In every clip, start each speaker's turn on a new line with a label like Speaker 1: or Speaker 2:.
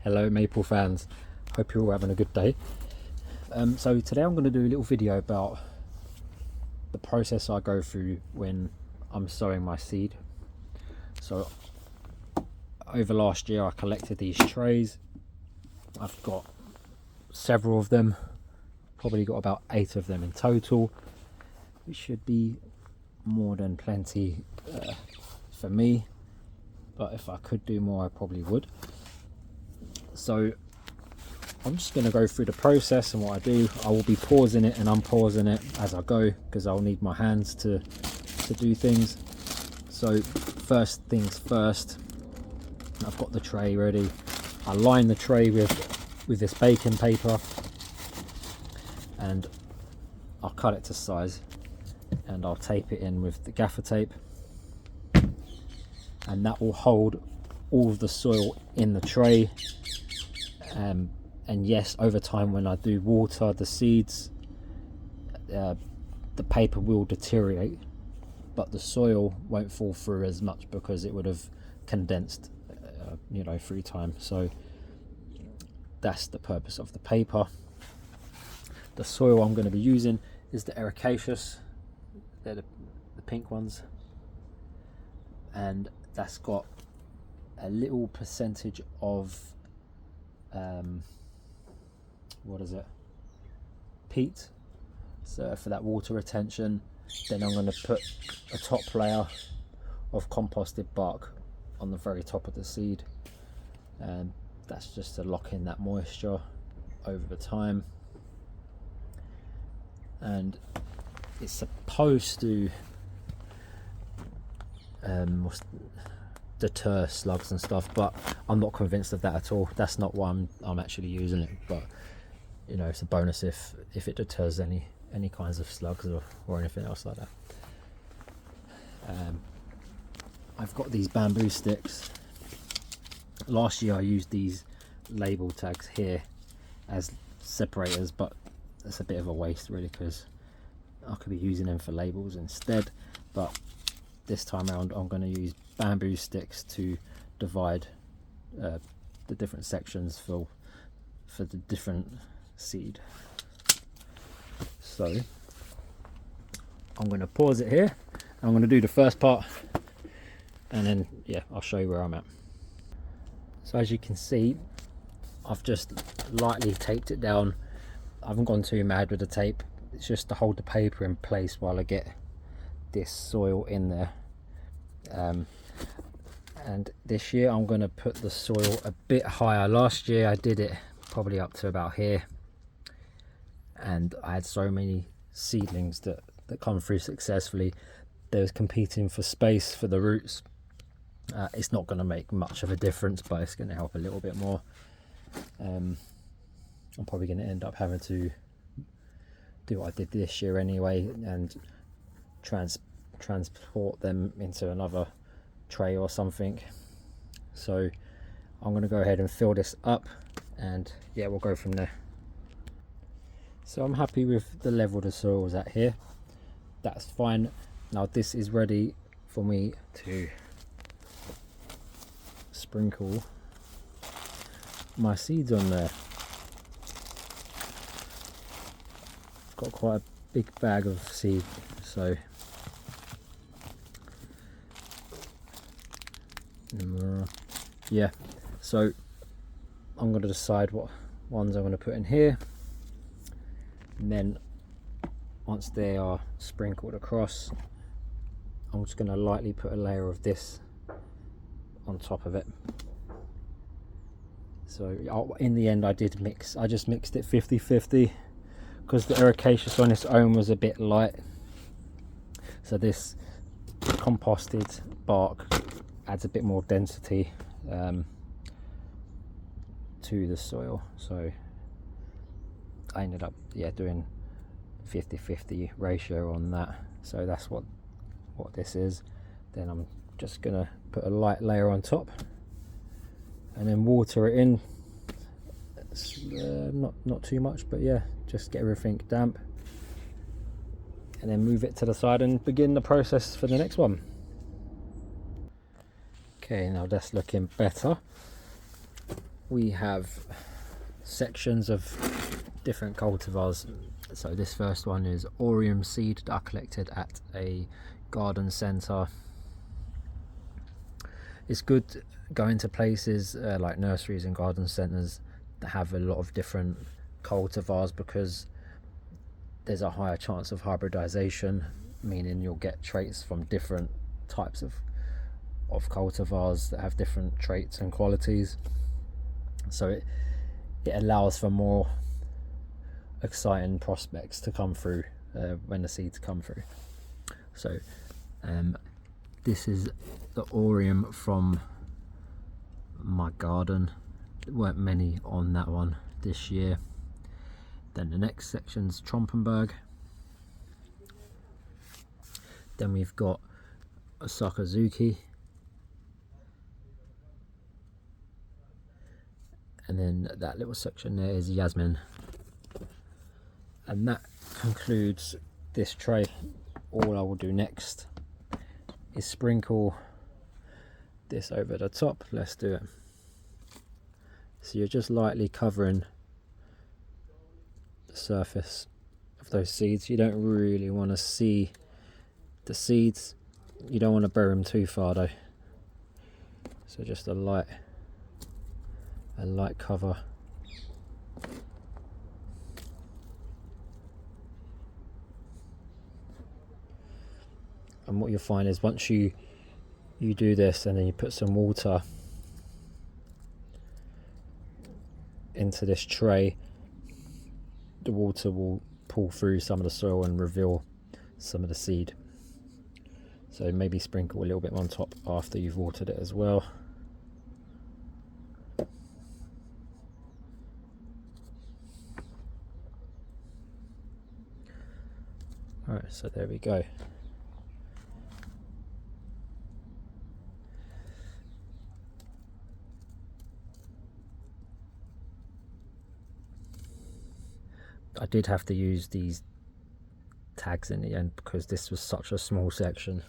Speaker 1: Hello maple fans, hope you're all having a good day. So today I'm going to do a little video about the process I go through when I'm sowing my seed. So over last year I collected these trays. I've got several of them, probably got about 8 of them in total, which should be more than plenty for me, but if I could do more I probably would. So I'm just going to go through the process, and what I do, I will be pausing it and unpausing it as I go because I'll need my hands to do things. So first things first, I've got the tray ready. I line the tray with this baking paper and I'll cut it to size and I'll tape it in with the gaffer tape, and that will hold all of the soil in the tray. And yes, over time when I do water the seeds, the paper will deteriorate, but the soil won't fall through as much because it would have condensed through time. So that's the purpose of the paper. The soil I'm going to be using is the Ericaceous. They're the pink ones, and that's got a little percentage of peat, so for that water retention. Then I'm going to put a top layer of composted bark on the very top of the seed, and that's just to lock in that moisture over the time, and it's supposed to deter slugs and stuff, but I'm not convinced of that at all. That's not why I'm actually using it, but it's a bonus if it deters any kinds of slugs or anything else like that. I've got these bamboo sticks. Last year I used these label tags here as separators, but that's a bit of a waste really because I could be using them for labels instead. But this time around I'm going to use bamboo sticks to divide the different sections for the different seed. So I'm going to pause it here. I'm going to do the first part, and then I'll show you where I'm at. So as you can see, I've just lightly taped it down. I haven't gone too mad with the tape. It's just to hold the paper in place while I get this soil in there. And this year I'm going to put the soil a bit higher. Last year I did it probably up to about here, and I had so many seedlings that come through successfully. They was competing for space for the roots. It's not going to make much of a difference, but it's going to help a little bit more. I'm probably going to end up having to do what I did this year anyway, and transport them into another tray or something. So I'm going to go ahead and fill this up, and we'll go from there. So I'm happy with the level the soil is at here. That's fine. Now this is ready for me to sprinkle my seeds on there. I've got quite a big bag of seed, so so I'm going to decide what ones I'm going to put in here, and then once they are sprinkled across, I'm just going to lightly put a layer of this on top of it. So in the end I just mixed it 50-50 because the Ericaceous on its own was a bit light, so this composted bark adds a bit more density to the soil. So I ended up doing 50-50 ratio on that. So that's what this is. Then I'm just gonna put a light layer on top and then water it in. Not too much, but just get everything damp, and then move it to the side and begin the process for the next one. Okay, now that's looking better. we have sections of different cultivars. So this first one is Orium seed that I collected at a garden centre. It's good going to places like nurseries and garden centres that have a lot of different cultivars, because there's a higher chance of hybridization, meaning you'll get traits from different types of cultivars that have different traits and qualities. So it allows for more exciting prospects to come through when the seeds come through. So this is the Orium from my garden. There weren't many on that one this year. Then the next section's Trompenberg. Then we've got a Sakazuki. And then that little section there is Yasmin. And that concludes this tray. All I will do next is sprinkle this over the top. Let's do it. So you're just lightly covering the surface of those seeds. You don't really want to see the seeds. You don't want to bury them too far though. So just a light cover. And what you'll find is once you do this and then you put some water into this tray, the water will pull through some of the soil and reveal some of the seed. So maybe sprinkle a little bit on top after you've watered it as well. Alright, so there we go. I did have to use these tags in the end because this was such a small section.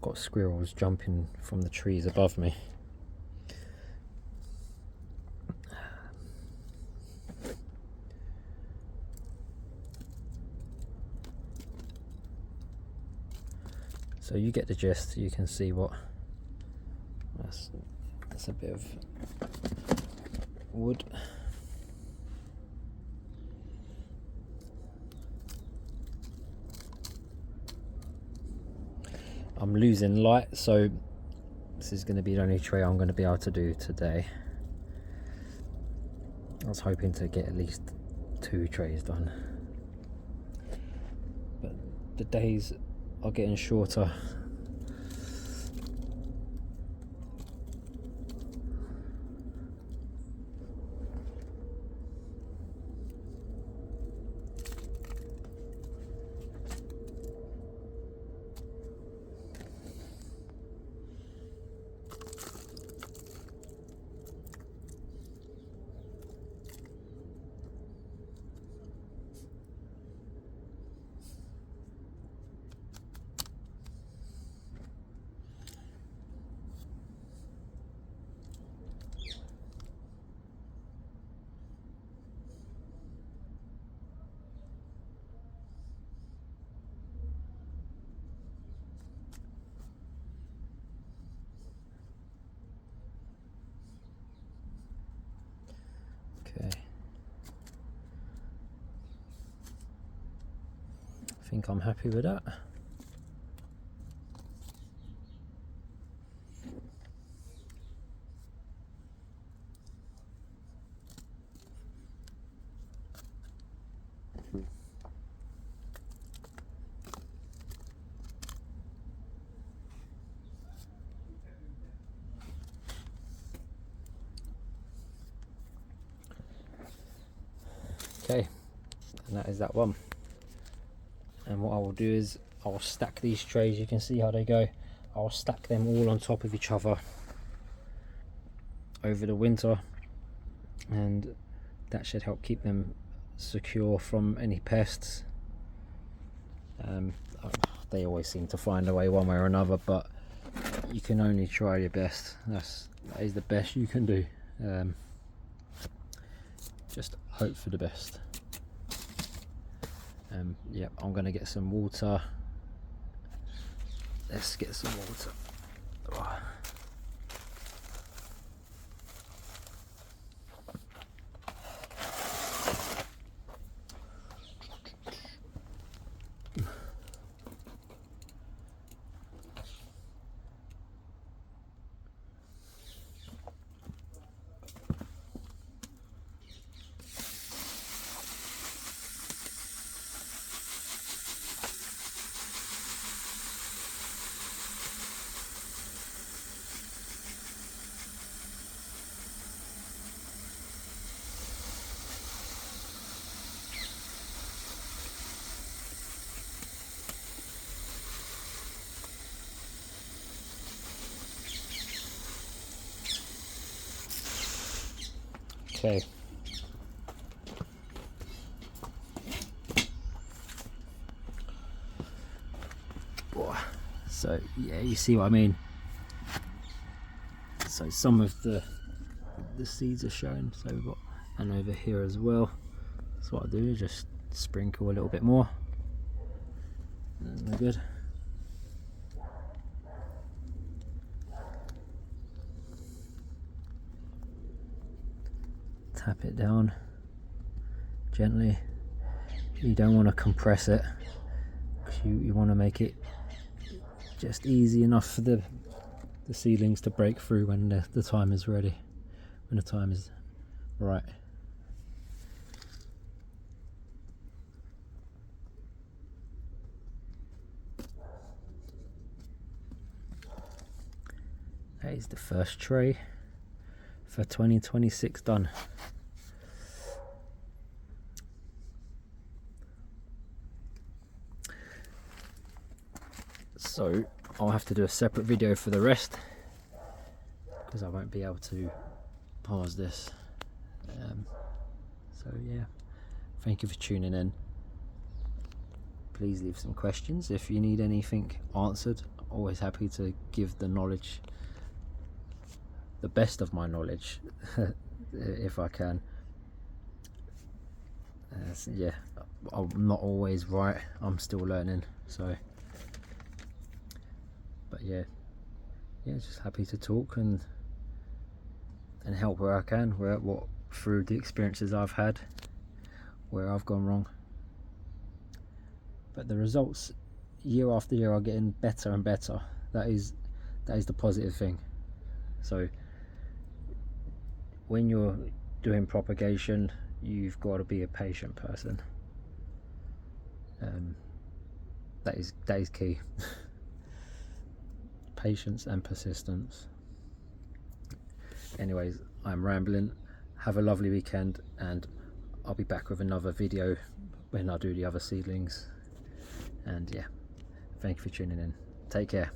Speaker 1: Got squirrels jumping from the trees above me. So you get the gist. You can see what that's a bit of wood. I'm losing light, so this is going to be the only tray I'm going to be able to do today. I was hoping to get at least 2 trays done, but the days are getting shorter. Okay. I think I'm happy with that. Okay, and that is that one. And what I will do is I'll stack these trays. You can see how they go. I'll stack them all on top of each other over the winter, and that should help keep them secure from any pests. They always seem to find a way one way or another, but you can only try your best. That is the best you can do. Just hope for the best. Yep, I'm gonna get some water. Let's get some water. Oh. Okay. So yeah, you see what I mean. So some of the seeds are shown. So we've got, and over here as well. So what I do is just sprinkle a little bit more, and we're good. Tap it down gently. You don't want to compress it, because you want to make it just easy enough for the seedlings to break through when the time is ready, when the time is right. That is the first tray for 2026 done. So I'll have to do a separate video for the rest, because I won't be able to pause this. So yeah, thank you for tuning in. Please leave some questions if you need anything answered. Always happy to give the knowledge, the best of my knowledge, if I can. So yeah, I'm not always right, I'm still learning, so but yeah, just happy to talk and help where I can, through the experiences I've had, where I've gone wrong. But the results year after year are getting better and better. That is the positive thing. So when you're doing propagation, you've got to be a patient person. That is key. Patience and persistence. Anyways, I'm rambling. Have a lovely weekend, and I'll be back with another video when I do the other seedlings. And yeah, thank you for tuning in. Take care.